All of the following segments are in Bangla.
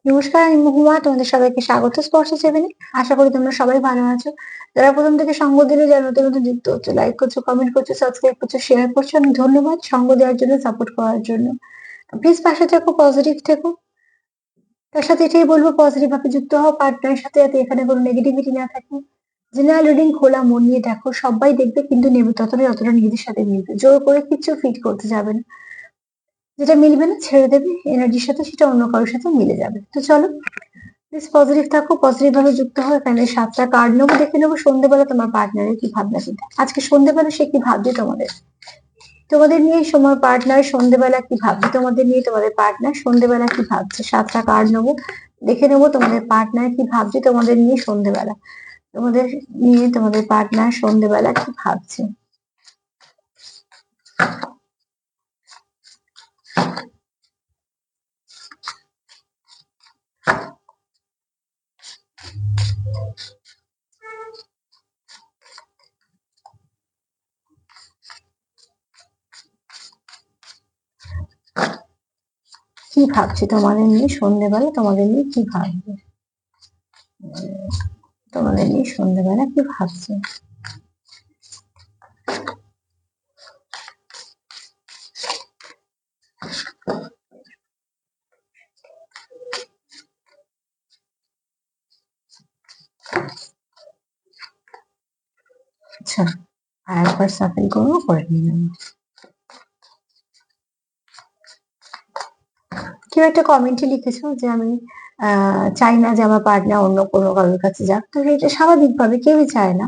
নমস্কার, আমি মহুয়া। তোমাদের সবাইকে স্বাগত স্পর্শ সেভেনে। আশা করি তোমরা সবাই ভালো আছো। যারা প্রথম থেকে সঙ্গ দিলে, যারা নতুন নতুন যুক্ত হচ্ছে, লাইক করছো, কমেন্ট করছো, সাবস্ক্রাইব করছো, শেয়ার করছো, অনেক ধন্যবাদ সঙ্গ দেওয়ার জন্য, সাপোর্ট করার জন্য। প্লিজ পাশে থেকো, পজিটিভ থেকো। তার সাথে এটাই বলবো, পজিটিভ ভাবে যুক্ত হও পার্টনারের সাথে, যাতে এখানে কোনো নেগেটিভিটি না থাকে। জেনারেল রিডিং খোলা মন নিয়ে দেখো, সবাই দেখবে কিন্তু নেবে ততটাই যতটা নিজেদের সাথে মিলবে। জোর করে কিছু ফিট করতে যাবে না। যেটা মিলবে না ছেড়ে দেবে, এনার্জির সাথে সেটা অন্য কারোর সাথে মিলে যাবে। তো চলো, প্লিজ পজিটিভ থাকো, পজিটিভ ভাবে যুক্ত হও। এখানে 7টা কার্ড নেবো, দেখে নেবো সন্ধ্যেবেলা তোমার পার্টনারের কি ভাবনা চিন্তা। আজকে সন্ধ্যেবেলা সে কি ভাবছে তোমাদের তোমাদের নিয়ে। সময় পার্টনার সন্ধ্যেবেলা কি ভাবছে তোমাদের নিয়ে, তোমাদের পার্টনার সন্ধ্যেবেলা কি ভাবছে। 7টা কার্ড নেবো, দেখে নেবো তোমাদের পার্টনার কি ভাবছে তোমাদের নিয়ে সন্ধ্যেবেলা। তোমাদের নিয়ে তোমাদের পার্টনার সন্ধ্যেবেলা কি ভাবছে। কি ভাবছে তোমাদের নিয়ে সন্ধ্যেবেলা, তোমাদের নিয়ে কি ভাববে, তোমাদের নিয়ে সন্ধ্যেবেলা কি ভাবছে। আচ্ছা, আর একবার সাফল করবো, করে নিলাম। কেউ একটা কমেন্টে লিখেছো যে আমি চাই না যে আমার পার্টনার অন্য কোনো কারোর কাছে যাক। তো এটা স্বাভাবিকভাবে কেউই চায় না।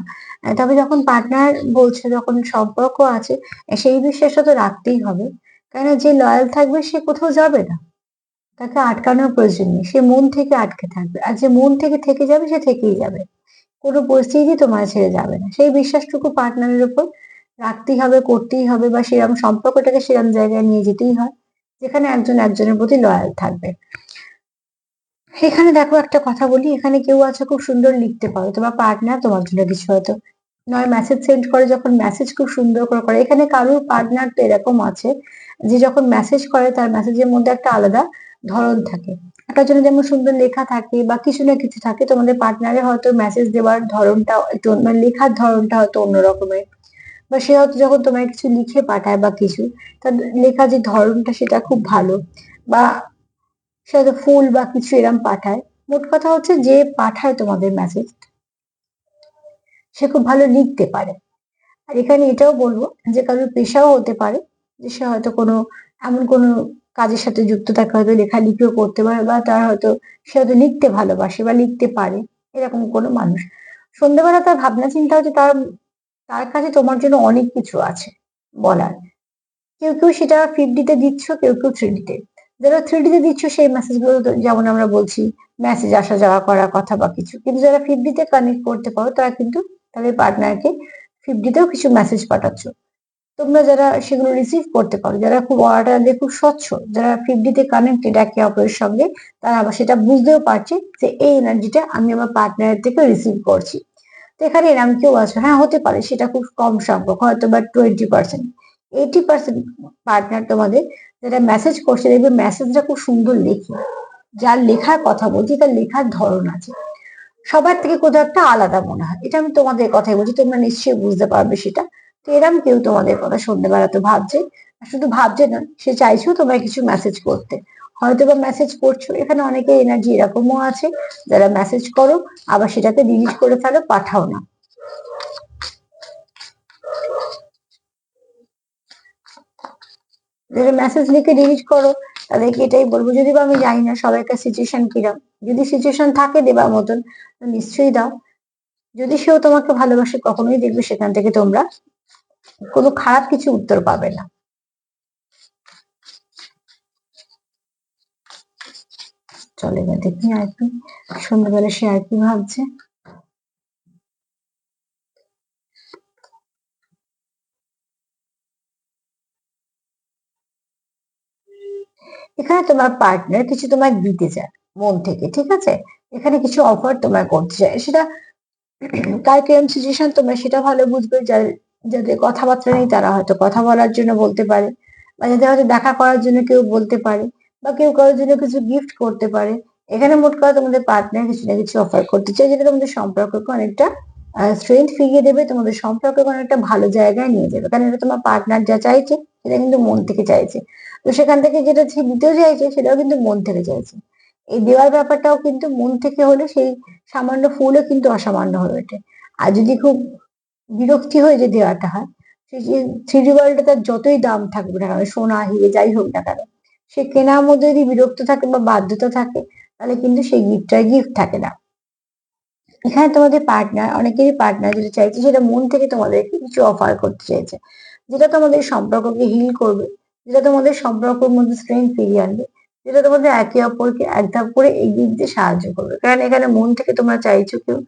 তবে যখন পার্টনার বলছে, যখন সম্পর্ক আছে, সেই বিশ্বাসটা তো রাখতেই হবে। কেননা যে লয়াল থাকবে সে কোথাও যাবে না। তাকে আটকানোর প্রয়োজন নেই, সে মন থেকে আটকে থাকবে। আর যে মন থেকে থেকে যাবে সে থেকেই যাবে। কোনো পরিস্থিতি তোমার ছেড়ে যাবে না। সেই বিশ্বাসটুকু পার্টনারের উপর রাখতেই হবে, করতেই হবে, বা সেরকম সম্পর্কটাকে সেরকম জায়গায় নিয়ে যেতেই হয় যেখানে একজন একজনের প্রতি লয়াল থাকবে। এখানে দেখো, একটা কথা বলি, এখানে কেউ আছে খুব সুন্দর লিখতে পারো, তোমার পার্টনার তোমার জন্য কিছু হয়তো নয় মেসেজ সেন্ড করে, যখন মেসেজ খুব সুন্দর করে করে। এখানে কারোর পার্টনার তো এরকম আছে যে যখন মেসেজ করে তার মেসেজের মধ্যে একটা আলাদা ধরন থাকে। একটা জন্য যেমন সুন্দর লেখা থাকে বা কিছু না কিছু থাকে, তোমাদের পার্টনারের হয়তো মেসেজ দেওয়ার ধরনটা একটু মানে লেখার ধরনটা হয়তো অন্য রকমের। বা সে হয়তো যখন তোমায় কিছু লিখে পাঠায় বা কিছু, তার লেখা যে ধরনটা সেটা খুব ভালো। বা সে হয়তো ফুল বা কিছু এরম পাঠায়। মোট কথা হচ্ছে, যে পাঠায় তোমাদের মেসেজ সে খুব ভালো লিখতে পারে। আর এখানে এটাও বলবো যে কারোর পেশাও হতে পারে, যে সে হয়তো কোনো এমন কোনো কাজের সাথে যুক্ত থাকে, হয়তো লেখালেখিও করতে পারে, বা তার হয়তো সে হয়তো লিখতে ভালোবাসে বা লিখতে পারে, এরকম কোনো মানুষ। সন্ধ্যেবেলা তার ভাবনা চিন্তা হচ্ছে, তার তার কাছে তোমার জন্য অনেক কিছু আছে বলার। কেউ কেউ সেটা 5D তে দিচ্ছ, কেউ কেউ 3D তে। যারা 3D তে দিচ্ছ সেই মেসেজ গুলো যেমন আমরা বলছি, মেসেজ আসা যাওয়া করা কথা বা কিছু। কিন্তু যারা 5D তে কানেক্ট করতে পারো, তারা কিন্তু তাদের পার্টনারকে 5D তেও কিছু মেসেজ পাঠাচ্ছ। তোমরা যারা সেগুলো রিসিভ করতে পারো, যারা খুব অর্ডারলি খুব স্বচ্ছ, যারা 5D তে কানেক্টেড একে অপরের সঙ্গে, তারা আবার সেটা বুঝতেও পারছে যে এই এনার্জিটা আমি আমার পার্টনারের থেকে রিসিভ করছি। তো এখানে এরম কেউ আছে, হ্যাঁ হতে পারে, সেটা খুব কম সংখ্যক, হয়তো বা 20%। 80% পার্টনার তোমাদের যারা মেসেজ করছে, দেখবে মেসেজটা খুব সুন্দর লেখে। যার লেখার কথা বলছি তার লেখার ধরন আছে সবার থেকে কোথাও একটা আলাদা মনে হয়। এটা আমি তোমাদের কথাই বলছি, তোমরা নিশ্চয়ই বুঝতে পারবে সেটা। তো এরম কেউ তোমাদের কথা সন্ধ্যেবেলা তো ভাবছে। আর শুধু ভাবছে না, সে চাইছেও তোমায় কিছু মেসেজ করতে। হয়তো বা মেসেজ করছো, এখানে অনেকে এনার্জি এরকমও আছে যারা মেসেজ করো, আবার সেটাকে ডিলিট করে ফেলো, পাঠাও না। যারা মেসেজ লিখে ডিলিট করো, তাদেরকে এটাই বলবো, যদি বা আমি জানি না সবাইকার সিচুয়েশন কিরম, যদি সিচুয়েশন থাকে দেবার মতন, তো নিশ্চয়ই দাও। যদি সেও তোমাকে ভালোবাসে, কখনোই দেখবে সেখান থেকে তোমরা কোনো খারাপ কিছু উত্তর পাবে না। চলে এবার দেখি আর কি সন্ধ্যাবেলা সে আর কি ভাবছে। এখানে তোমার পার্টনার কিছু তোমায় দিতে চায় মন থেকে, ঠিক আছে। এখানে কিছু অফার তোমায় করতে চায়, সেটা কার কিরম সিচুয়েশন তোমরা সেটা ভালো বুঝবে। যাদের কথাবার্তা নেই তারা হয়তো কথা বলার জন্য বলতে পারে, বা যাদের হয়তো দেখা করার জন্য কেউ বলতে পারে, বা কেউ কারোর জন্য কিছু গিফট করতে পারে। এখানে মোট কথা তোমাদের পার্টনার কিছু না কিছু অফার করতে চাই, যেটা তোমাদের সম্পর্ককে অনেকটা স্ট্রেংথ ফিরিয়ে দেবে, তোমাদের সম্পর্ককে অনেকটা ভালো জায়গায় নিয়ে যাবে। কারণ এটা তোমার পার্টনার যা চাইছে সেটা কিন্তু মন থেকে চাইছে। তো সেখান থেকে যেটা সে দিতেও চাইছে সেটাও কিন্তু মন থেকে চাইছে। এই দেওয়ার ব্যাপারটাও কিন্তু মন থেকে হলে সেই সামান্য ফুলও কিন্তু অসামান্য হয়ে ওঠে। আর যদি খুব বিরক্তি হয়ে যে দেওয়াটা হয়, সেই যে 3D ওয়ার্ল্ডে তার যতই দাম থাকবে না কেন, সোনা হিরে যাই হোক না কেন, সে কেনার মধ্যে যদি বিরক্ত থাকে বা বাধ্যতা থাকে, তাহলে কিন্তু সেই গিফটটা গিফট থাকে না। এখানে তোমাদের পার্টনার, অনেকেরই পার্টনার যেটা চাইছে সেটা মন থেকে তোমাদেরকে কিছু অফার করতে চাইছে, যেটা তোমাদের সম্পর্ককে হিল করবে, যেটা তোমাদের সম্পর্কের মধ্যে স্ট্রেংথ ফিরিয়ে আনবে, যেটা তোমাদের একে অপরকে এক ধাপ করে এগিয়ে দিতে সাহায্য করবে। কারণ এখানে মন থেকে তোমরা চাইছো কেউ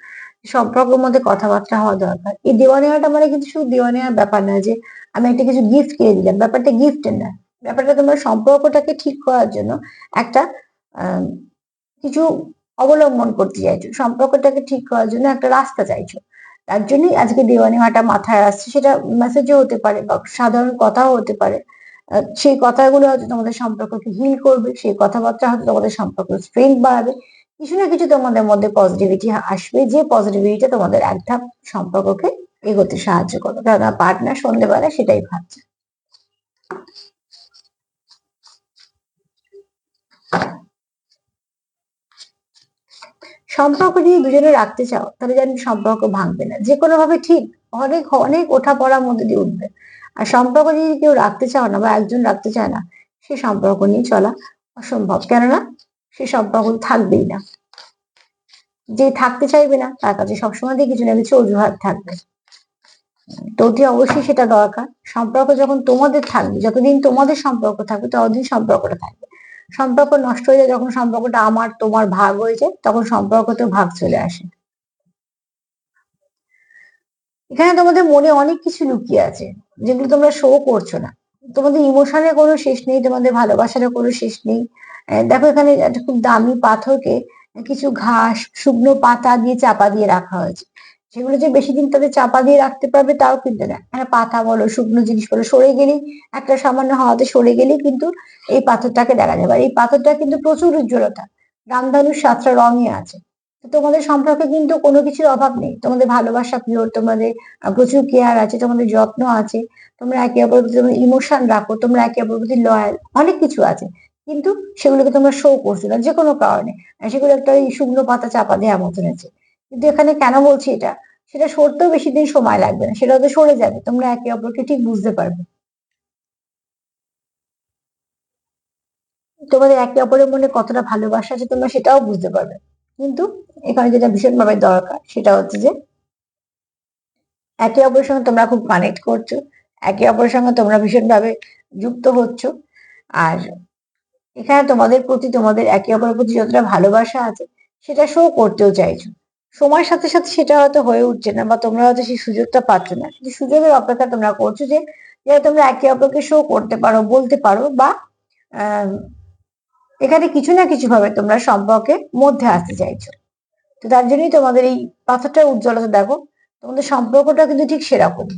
সম্পর্কের মধ্যে কথাবার্তা হওয়া দরকার। এই দেওয়া নেওয়াটা মানে কিন্তু শুধু দেওয়া নেওয়ার ব্যাপার না যে আমি একটা কিছু গিফট কিনে দিলাম, ব্যাপারটা গিফটের না। ব্যাপারটা তোমার সম্পর্কটাকে ঠিক করার জন্য একটা আহ কিছু অবলম্বন করতে চাইছো, সম্পর্কটাকে ঠিক করার জন্য একটা রাস্তা চাইছো। তার জন্যই আজকে দেওয়া নেওয়াটা মাথায় আসছে। সেটা মেসেজও হতে পারে বা সাধারণ কথাও হতে পারে। সেই কথাগুলো হয়তো তোমাদের সম্পর্ককে হিল করবে, সেই কথাবার্তা হয়তো তোমাদের সম্পর্ক স্ট্রেংথ বাড়াবে। কিছু না কিছু তোমাদের মধ্যে পজিটিভিটি আসবে, যে পজিটিভিটিটা তোমাদের এক ধাপ সম্পর্ককে এগোতে সাহায্য করবে। কারণ পার্টনার সন্ধ্যেবেলা সেটাই ভাবছে। সম্পর্ক যদি দুজনে রাখতে চাও তাহলে জানি সম্পর্ক ভাঙবে না, যে কোনো ভাবে ঠিক অনেক অনেক ওঠা পড়ার মধ্যে দিয়ে উঠবে। আর সম্পর্ক যদি কেউ রাখতে চাও না বা একজন রাখতে চায় না, সে সম্পর্ক নিয়ে চলা অসম্ভব। কেননা সে সম্পর্ক থাকবেই না। যে থাকতে চাইবে না তার কাছে সবসময় কিছু না কিছু অজুহাত থাকবে। তো অতি অবশ্যই সেটা দরকার। সম্পর্ক যখন তোমাদের থাকবে, যতদিন তোমাদের সম্পর্ক থাকবে ততদিন সম্পর্কটা থাকবে। সম্পর্ক নষ্ট হয়ে যায় যখন সম্পর্কটা আমার তোমার ভাগ হয়ে যায়, তখন সম্পর্কতেও ভাগ চলে আসে। এখানে তোমাদের মনে অনেক কিছু লুকিয়ে আছে, যেগুলো তোমরা শো করছো না। তোমাদের ইমোশনের কোনো শেষ নেই, তোমাদের ভালোবাসারও কোনো শেষ নেই। দেখো এখানে একটা খুব দামি পাথরকে কিছু ঘাস, শুকনো পাতা দিয়ে চাপা দিয়ে রাখা হয়েছে। সেগুলো যে বেশি দিন তাদের চাপা দিয়ে রাখতে পারবে তাও কিন্তু না। এখানে পাতা বলো, শুকনো জিনিস বলো, সরে গেলেই, একটা সামান্য হাওয়াতে সরে গেলেই কিন্তু এই পাথরটাকে দেখা যাবে। আর এই পাথরটা কিন্তু প্রচুর উজ্জ্বলতা, রামধনুর 7টা রঙই আছে। তো তোমাদের সম্পর্কে কিন্তু কোনো কিছুর অভাব নেই। তোমাদের ভালোবাসা পিওর, তোমাদের প্রচুর কেয়ার আছে, তোমাদের যত্ন আছে, তোমরা একে অপরের প্রতি তোমরা ইমোশন রাখো, তোমরা একে অপরের প্রতি লয়াল, অনেক কিছু আছে। কিন্তু সেগুলোকে তোমরা শো করছো না যে কোনো কারণে। সেগুলো একটা ওই শুকনো পাতা চাপা দেওয়ার মতন আছে। কিন্তু এখানে কেন বলছি এটা, সেটা সরতেও বেশি দিন সময় লাগবে না, সেটা তো সরে যাবে, তোমরা একে অপরকে ঠিক বুঝতে পারবে। তোমাদের একে অপরের মনে কতটা ভালোবাসা আছে তোমরা সেটাও বুঝতে পারবে। কিন্তু এখানে যেটা ভীষণভাবে দরকার সেটা হচ্ছে যে একে অপরের সঙ্গে তোমরা খুব কানেক্ট করছো, একে অপরের সঙ্গে তোমরা ভীষণভাবে যুক্ত হচ্ছ। আর এখানে তোমাদের প্রতি, তোমাদের একে অপরের প্রতি যতটা ভালোবাসা আছে সেটা শো করতেও চাইছো। সময়ের সাথে সাথে সেটা হয়তো হয়ে উঠছে না বা তোমরা হয়তো সেই সুযোগটা পাচ্ছ না, কিন্তু সুযোগের অপেক্ষা তোমরা করছো যে যেটা তোমরা একে অপরকে শো করতে পারো, বলতে পারো, বা আহ এখানে কিছু না কিছু ভাবে তোমরা সম্পর্কে মধ্যে আসতে চাইছো। তো তার জন্যই তোমাদের এই পাথরটার উজ্জ্বলতা দেখো। তোমাদের সম্পর্কটা কিন্তু ঠিক সেরকম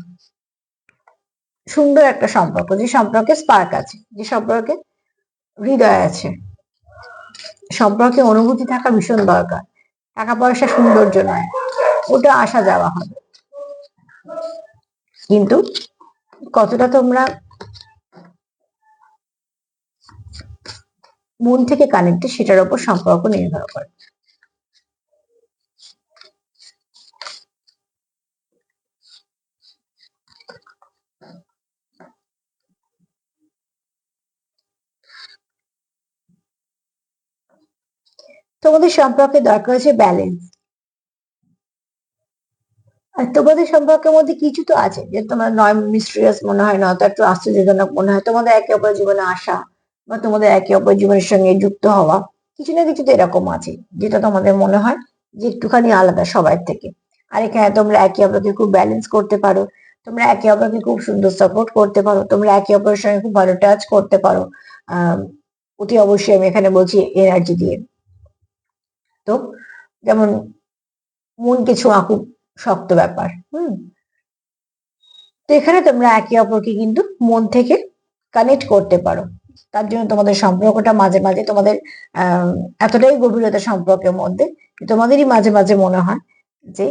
সুন্দর একটা সম্পর্ক, যে সম্পর্কে স্পার্ক আছে, যে সম্পর্কে হৃদয় আছে। সম্পর্কে অনুভূতি থাকা ভীষণ দরকার। টাকা পয়সা সৌন্দর্য নয়, ওটা আসা যাওয়া হবে। কিন্তু কতটা তোমরা মন থেকে কানেক্টেড সেটার উপর সম্পর্ক নির্ভর করে। তোমাদের সম্পর্কে দরকার হচ্ছে ব্যালেন্স। আর তোমাদের সম্পর্কের মধ্যে কিছু তো আছে যে তোমার নয় মিস্ট্রিয়াস মনে হয়, নয়তো একটু আশ্চর্যজনক মনে হয়। তোমাদের একে অপরের জীবনে আসা বা তোমাদের একে অপরের জীবনের সঙ্গে যুক্ত হওয়া, কিছু না কিছু তো এরকম আছে যেটা তোমাদের মনে হয় যে একটুখানি আলাদা সবার থেকে। আর এখানে তোমরা একে অপরকে খুব ব্যালেন্স করতে পারো, তোমরা একে অপরকে খুব সুন্দর সাপোর্ট করতে পারো, তোমরা একে অপরের সঙ্গে খুব ভালো টাচ করতে পারো। আহ অতি অবশ্যই আমি এখানে বলছি এনার্জি দিয়ে। তো যেমন মনকে ছোঁয়া খুব শক্ত ব্যাপার। তো এখানে তোমরা একে অপরকে কিন্তু মন থেকে কানেক্ট করতে পারো। তার জন্য তোমাদের সম্পর্কটা মাঝে মাঝে তোমাদের এতটাই গভীরতা সম্পর্কের মধ্যে তোমাদেরই মাঝে মাঝে মনে হয় যে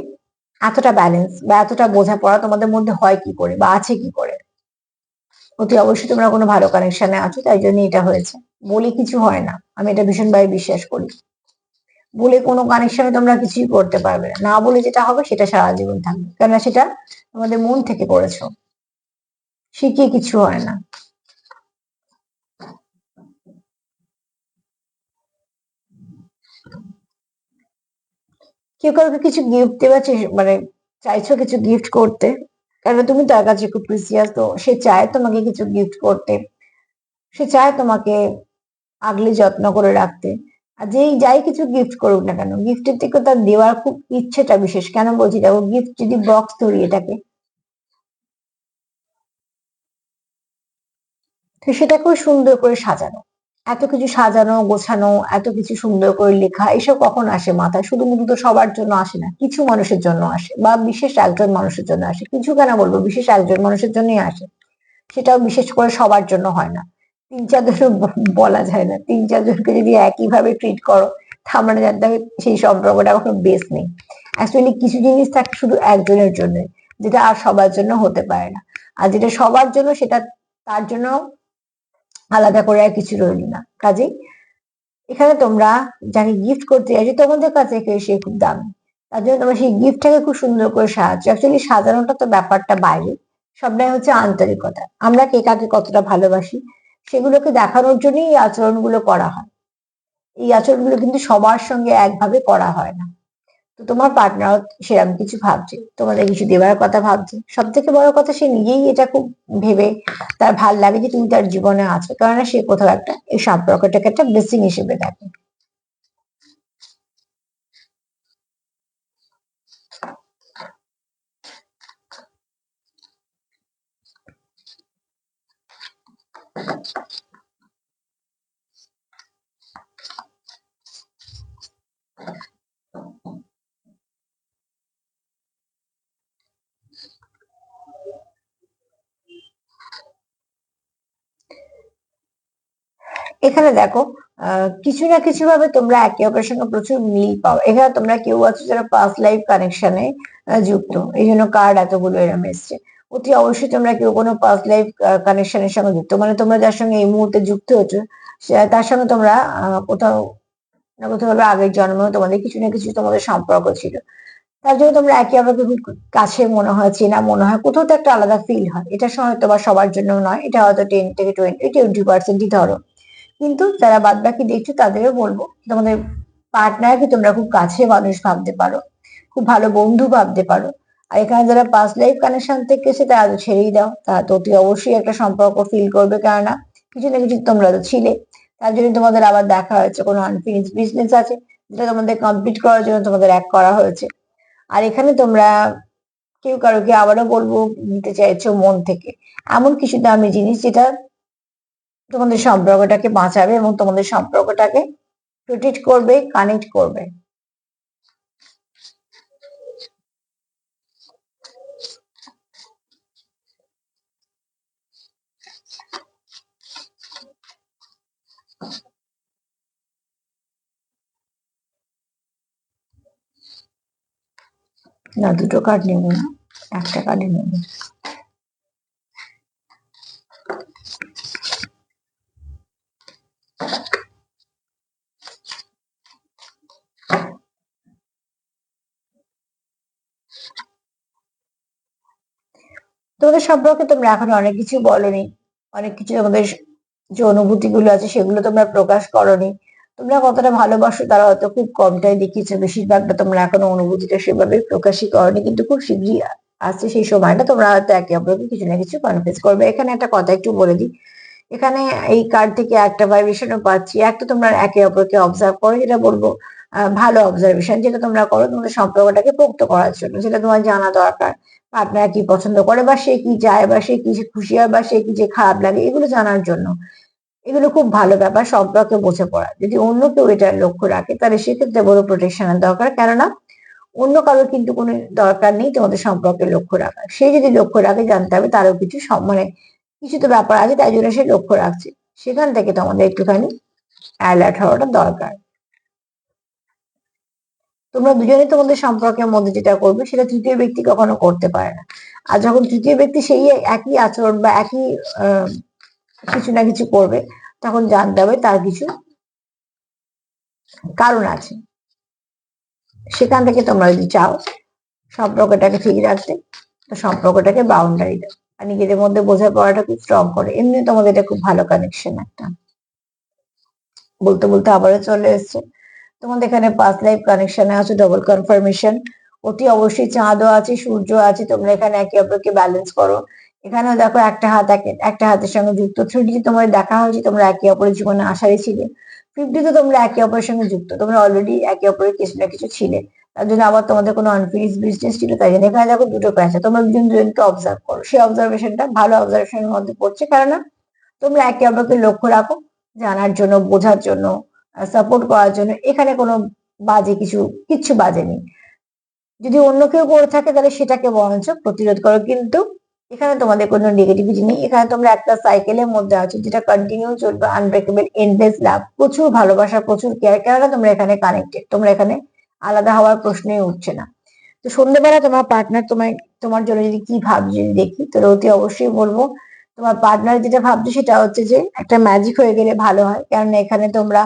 এতটা ব্যালেন্স বা এতটা বোঝাপড়া তোমাদের মধ্যে হয় কি করে বা আছে কি করে। অতি অবশ্যই তোমরা কোনো ভালো কানেকশনে আছো, তাই জন্য এটা হয়েছে। বলে কিছু হয় না, আমি এটা ভীষণভাবে বিশ্বাস করি। বলে কোনো কানেকশনে তোমরা কিছুই করতে পারবে না, না বলে যেটা হবে সেটা সারা জীবন থাকবে, কেননা সেটা তোমাদের মন থেকে করেছো, শিখিয়ে কিছু হয় না। কেউ কাউকে কিছু গিফট দেওয়ার মানে চাইছো কিছু গিফট করতে, কারণ তুমি তার কাছে খুব প্রিসিয়াস, তো সে চায় তোমাকে কিছু গিফট করতে, সে চায় তোমাকে আগলে যত্ন করে রাখতে। আর যেই যাই কিছু গিফট করুক না কেন, গিফটের থেকে তার দেওয়ার খুব ইচ্ছেটা বিশেষ। কেন বলছি দেখো, গিফট যদি বক্স ধরিয়ে থাকে তো সেটা খুব সুন্দর করে সাজানো, এত কিছু সাজানো গোছানো, এত কিছু সুন্দর করে লেখা, এসব কখন আসে মাথায়? শুধুমাত্র তো সবার জন্য আসে না, কিছু মানুষের জন্য আসে, বা বিশেষ একজন মানুষের জন্য আসে। কিছু কেন বলবো, বিশেষ একজন মানুষের জন্যই আসে। সেটাও বিশেষ করে সবার জন্য হয় না, তিন চারজন বলা যায় না। তিন চারজনকে যদি একইভাবে ট্রিট করো, তার মানে জানতে হবে সেই সম্পর্কটা কোনো বেস নেই। অ্যাকচুয়ালি কিছু জিনিস থাকে শুধু একজনের জন্য, যেটা আর সবার জন্য হতে পারে না। আর যেটা সবার জন্য সেটা তার জন্য আলাদা করে আর কিছু রইল না। কাজেই এখানে তোমরা যাকে গিফট করতে চাইছো তোমাদের কাছে সে খুব দামি, তার জন্য তোমরা সেই গিফটটাকে খুব সুন্দর করে সাজাচ্ছ। অ্যাকচুয়ালি সাজানোটা তো ব্যাপারটা বাইরে, সবটাই হচ্ছে আন্তরিকতা। আমরা কে কাকে কতটা ভালোবাসি সেগুলোকে দেখানোর জন্যই এই আচরণগুলো করা হয়। এই আচরণগুলো কিন্তু সবার সঙ্গে একভাবে করা হয় না। তো তোমার পার্টনার সেরকম কিছু ভাবছে, তোমাদের কিছু দেওয়ার কথা ভাবছে। সব থেকে বড় কথা, সে নিজেই এটা খুব ভেবে তার ভাল লাগে যে তুমি তার জীবনে আছো, কেননা সে কোথাও একটা এই সম্পর্কটাকে একটা ব্লেসিং হিসেবে দেখে। এখানে দেখো, কিছু না কিছু ভাবে তোমরা একে অপরের সঙ্গে প্রচুর মিল পাও। এখানে তোমরা কেউ আছো যারা পাস্ট লাইফ কানেকশনে যুক্ত, এই জন্য কার্ড এতগুলো এরম এসছে। অতি অবশ্যই তোমরা কেউ কোনো পাস্ট লাইফ কানেকশনের সঙ্গে যুক্ত, মানে তোমরা যার সঙ্গে এই মুহূর্তে যুক্ত হচ্ছো তার সঙ্গে তোমরা কোথাও না কোথাও ভাবে আগের জন্মেও তোমাদের কিছু না কিছু তোমাদের সম্পর্ক ছিল। তার জন্য তোমরা একে অপরকে খুব কাছে মনে হয়, চেনা মনে হয়, কোথাও তো একটা আলাদা ফিল হয়। এটা হয়তো বা সবার জন্য নয়, এটা হয়তো 10 থেকে 20% ধরো। কিন্তু যারা বাদ বাকি দেখছো তাদেরও বলবো, তোমাদের পার্টনারকে তোমরা খুব কাছে মানুষ ভাবতে পারো, খুব ভালো বন্ধু ভাবতে পারো। আর এখানে যারা পাস্ট লাইফ কানেকশন থেকে এসে তারা তো ছেড়েই দাও, তারা তো অতি অবশ্যই একটা সম্পর্ক ফিল করবে, কেননা কিছু না কিছু তোমরা তো ছিলে। তার জন্য তোমাদের আবার দেখা হয়েছে, কোনো আনফিনিশ বিজনেস আছে যেটা তোমাদের কমপ্লিট করার জন্য তোমাদের এক করা হয়েছে। আর এখানে তোমরা কেউ কারোকে, আবারও বলবো, নিতে চাইছো মন থেকে এমন কিছু দামি জিনিস যেটা তোমাদের সম্পর্কটাকে বাঁচাবে এবং তোমাদের সম্পর্কটাকে প্রোটেক্ট করবে, কানেক্ট করবে। না, দুটো কার্ড নেব না, একটা কার্ডই নেব। তোমাদের সম্পর্কে তোমরা এখন অনেক কিছু বলনি, অনেক কিছু তোমাদের যে অনুভূতি গুলো আছে সেগুলো তোমরা প্রকাশ করনি। তোমরা কতটা ভালোবাসো তারা হয়তো খুব কমটাই দেখিয়েছো, বেশিরভাগটা তোমরা এখনো অনুভূতিটা সেভাবে প্রকাশই করনি। কিন্তু খুব শীঘ্রই আসছে সেই সময়টা, তোমরা হয়তো একে অপরকে কিছু না কিছু কনফেস করবে। এখানে একটা কথা একটু বলে দিই, এখানে এই কার্ড থেকে একটা ভাইব্রেশনও পাচ্ছি। একটা তোমরা একে অপরকে অবজার্ভ করো, যেটা বলবো ভালো অবজারভেশন, যেটা তোমরা করো তোমাদের সম্পর্কটাকে পোক্ত করার জন্য। যেটা তোমার জানা দরকার, পার্টনার কি পছন্দ করে, বা সে কি চায়, বা সে কি খুশি হয়, বা সে কি যে খারাপ লাগে, এগুলো জানার জন্য। এগুলো খুব ভালো ব্যাপার, সম্পর্কে বসে পড়া। যদি অন্য কেউ এটার লক্ষ্য রাখে তাহলে সেক্ষেত্রে বড় প্রোটেকশনের দরকার, কেননা অন্য কারোর কিন্তু কোনো দরকার নেই তোমাদের সম্পর্কে লক্ষ্য রাখার। সে যদি লক্ষ্য রাখে জানতে হবে তারও কিছু মানে কিছু তো ব্যাপার আছে, তাই জন্য সে লক্ষ্য রাখছে। সেখান থেকে তোমাদের একটুখানি অ্যালার্ট হওয়াটা দরকার। তোমরা দুজনে তোমাদের সম্পর্কের মধ্যে যেটা করবে সেটা তৃতীয় ব্যক্তি কখনো করতে পারে না। আর যখন তৃতীয় ব্যক্তি সেই একই আচরণ বা একই কিছু না কিছু করবে, তখন জানতে হবে তার কিছু কারণ আছে। সেখান থেকে তোমরা যদি চাও সম্পর্কটাকে ঠিক রাখতে, তো সম্পর্কটাকে বাউন্ডারি দাও আর নিজেদের মধ্যে বোঝাপড়াটা খুব স্ট্রং করে। এমনি তোমাদের এটা খুব ভালো কানেকশন একটা। বলতে বলতে আবারও চলে এসছে তোমাদের এখানে পাস্ট লাইফ কানেকশনে আছে ডবল কনফার্মেশন। অতি অবশ্যই চাঁদও আছে, সূর্য আছে, তোমরা এখানে একে অপরকে ব্যালেন্স করো। এখানেও দেখো একটা হাতের সঙ্গে যুক্ত। 3D তোমার দেখা হয়েছে, তোমরা একে অপরের জীবনে আশারই ছিলে। 50 তো তোমরা একে অপরের সঙ্গে যুক্ত, তোমরা অলরেডি একে অপরের কিছু না কিছু ছিলে। তার জন্য আবার তোমাদের কোনো আনফিনিশ বিজনেস ছিল, তাই জন্য এখানে দেখো দুটো প্যাঁচা। তোমরা দুজন দুজনকে অবজার্ভ করো, সেই অবজারভেশনটা ভালো অবজারভেশনের মধ্যে পড়ছে, কারণ তোমরা একে অপরকে লক্ষ্য রাখো, জানার জন্য, বোঝার জন্য, সাপোর্ট করার জন্য। এখানে কোনো বাজে কিচ্ছু বাজে নেই। যদি অন্য কেউ করে থাকে তাহলে সেটাকে বরঞ্চ প্রতিরোধ করো, কিন্তু এখানে তোমাদের কোনো নেগেটিভিটি নেই। এখানে তোমরা একটা সাইকেলের মধ্যে আছো যেটা কন্টিনিউ চলবে, আনব্রেকেবল, এন্ডলেস লাভ, প্রচুর ভালোবাসা, প্রচুর কেয়ার। কেননা তোমরা এখানে কানেক্টেড, তোমরা এখানে আলাদা হওয়ার প্রশ্নই উঠছে না। তো সন্ধ্যেবেলা তোমার পার্টনার তোমার জন্য যদি কি ভাবছে যদি দেখি, তাহলে অতি অবশ্যই বলবো তোমার পার্টনার যেটা ভাবছে সেটা হচ্ছে যে একটা ম্যাজিক হয়ে গেলে ভালো হয়। কেননা এখানে তোমরা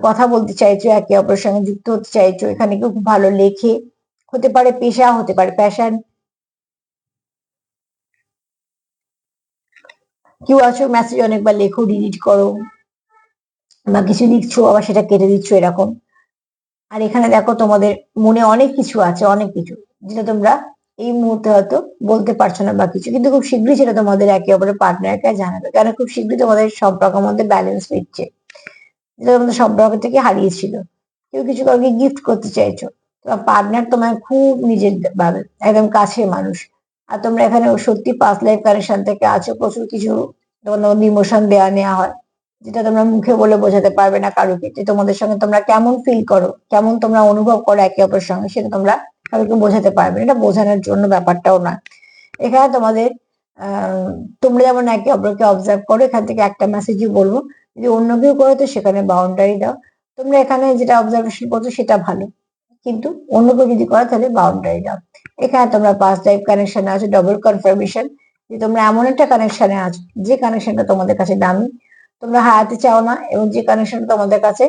কথা বলতে চাইছো, একে অপরের সঙ্গে যুক্ত হতে চাইছো। এখানে কেউ খুব ভালো লেখে, হতে পারে পেশা, হতে পারে প্যাশন। কেউ আছো মেসেজ অনেকবার লেখো, ডিলিট করো, বা কিছু লিখছো আবার সেটা কেটে দিচ্ছ, এরকম। আর এখানে দেখো তোমাদের মনে অনেক কিছু আছে, অনেক কিছু যেটা তোমরা এই মুহূর্তে হয়তো বলতে পারছো না বা কিছু, কিন্তু খুব শীঘ্রই সেটা তোমাদের একে অপরের পার্টনারকে জানাবে। কেন খুব শীঘ্রই তোমাদের সম্পর্কের মধ্যে ব্যালেন্স ফিরছে, যেটা তোমাদের সম্পর্ক থেকে হারিয়েছিল। কেউ কিছু কাউকে গিফট করতে চাইছো, তোমার পার্টনার তোমায় খুব নিজের ভাবে, একদম কাছের মানুষ। আর তোমরা এখানে সত্যি পাস্ট লাইফ কানেকশন থেকে আছো। প্রচুর কিছু তোমাদের মধ্যে ইমোশন দেওয়া নেওয়া হয়, যেটা তোমরা মুখে বলে বোঝাতে পারবে না কারোকে, যে তোমাদের সঙ্গে তোমরা কেমন ফিল করো, কেমন তোমরা অনুভব করো একে অপরের সঙ্গে, সেটা তোমরা কারোকে বোঝাতে পারবে না। এটা বোঝানোর জন্য ব্যাপারটাও না। এখানে তোমাদের তোমরা যেমন একে অপরকে অবজার্ভ করো, এখান থেকে একটা মেসেজই বলবো, যদি অন্য কেউ করে তো সেখানে বাউন্ডারি দাও। তোমরা এখানে যেটা অবজারভেশন করছো সেটা ভালো, কিন্তু অন্য কেউ যদি করে তাহলে বাউন্ডারি দাও। এখানে তোমরা পাস্ট লাইফ কানেকশনে আছো, ডবল কনফার্মেশন, যে তোমরা এমন একটা কানেকশনে আছো যে কানেকশনটা তোমাদের কাছে দামি, তোমরা হারাতে চাও না, এবং যে কানেকশনটা তোমাদের কাছে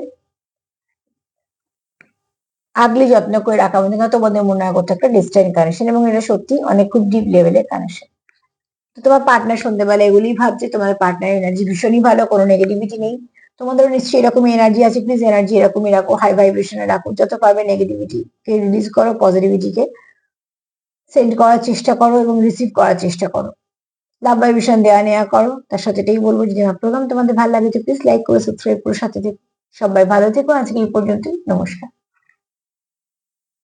আগলি যত্ন করে রাখা মধ্যে তোমাদের মনে হয় করতে একটা ডিস্টেন্ট কানেকশন, এবং এটা সত্যি অনেক খুব ডিপ লেভেলের কানেকশন। তো তোমার পার্টনার সন্ধ্যেবেলা এগুলোই ভাবছে, তোমাদের পার্টনার এনার্জি ভীষণই ভালো, কোনো নেগেটিভিটি নেই। তোমাদেরও নিশ্চয়ই এরকমই এনার্জি আছে। প্লিজ এনার্জি এরকমই রাখো, হাই ভাইব্রেশনে রাখো। যত পারবে নেগেটিভিটি কে রিলিজ করো, পজিটিভিটিকে সেন্ড করার চেষ্টা করো এবং রিসিভ করার চেষ্টা করো। লাভ ভাইব্রেশন দেওয়া নেওয়া করো। তার সাথে এটাই বলবো, যদি আমার প্রোগ্রাম তোমাদের ভালো লাগে তো প্লিজ লাইক করে সাবস্ক্রাইব করে সাথে থেকো। সবাই ভালো থেকো, আজকে এই পর্যন্তই, নমস্কার।